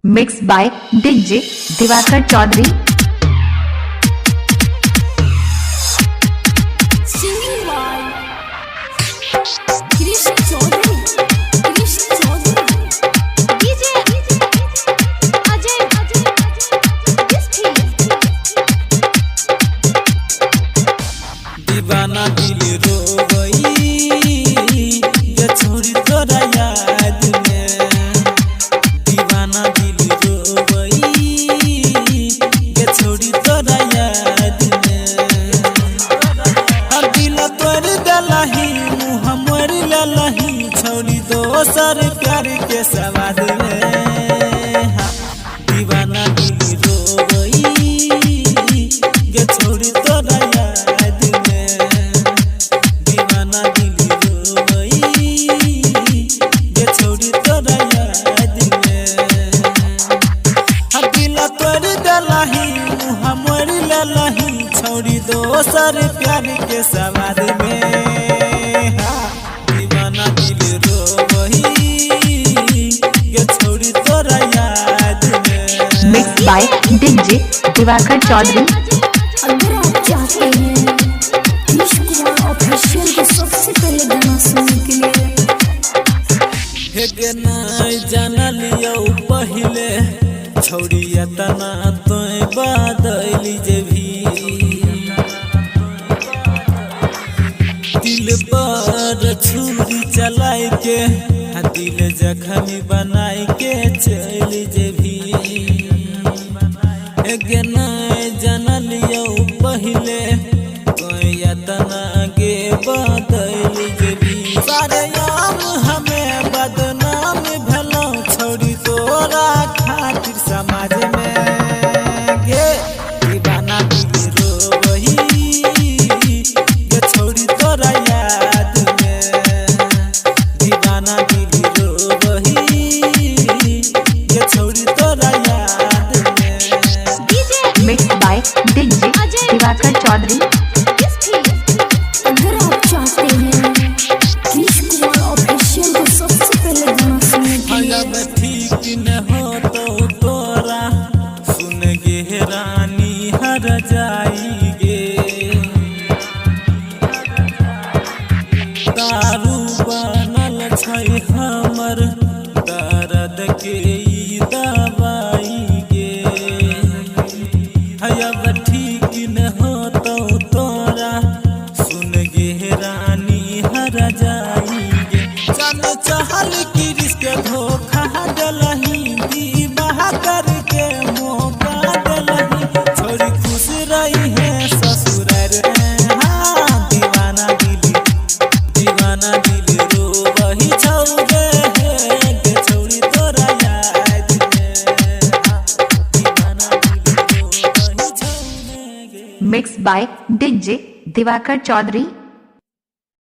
Mix by DJ Diwakar Chaudhary. दीवाना दिल रोवई ये छोड़ी तोरा याद में। दीवाना दिल रोवई ये छोड़ी तोरा याद में। दिल तोड़ दलही मुँह मोर ललही छोड़ी दोसर प्यार के सवाद में। दीवाना दिल रोवई ये छोड़ी तोरा याद में। दीवाना दिल रोवई ये छोड़ी तोरा याद में। दिल तोड़ दलही मुँह मोर ललही छोड़ी दोसर प्यार के सवाद में। दीवाना दिल रोवई ये छोड़ी तोरा याद में। Mix by DJ Diwakar Chaudhary. अगर आप चाहते हैं ऑफिशियल के सबसे पहले गाना सुनने के लिए हे नहीं जाना लियो पहले छोड़िया तना तो बादली जे भी। दिल पर छुरी चलाई के दिल जखमी बनाई के चली जे भी। हे नहीं जाना लियो पहले कोई तना के बादली जे भी। सारे याम हमें बदनाम भलो छोड़ी तोरा खातिर समाज में। गे दीवाना दिल रोवई ये छोड़ी तोरा याद में। दीवाना दिल रोवई ये छोड़ी तोरा याद में। Mix by DJ Diwakar Chaudhary. अगर आप चाहते हैं ऑफिशियल को सबसे पहले गाना सुनने के लिए अब ठीक न हो तो तोरा सुन गे रानी हर जाइगे। दारू बनल छै हमर दर्द के ई दवाई गे। अब ठीक न हो तो तोरा सुन गे रानी हर जाइगे। जान चहल की रिश्ते धोखा दलही दीवाह करके मौका दलही छोड़ी खुश रही है ससुराल में। हाँ दीवाना दिल रोवही छौगे के छोड़ी तोरा याद में। दीवाना दिल रोवही छौगे। Mix by DJ Diwakar Chaudhary.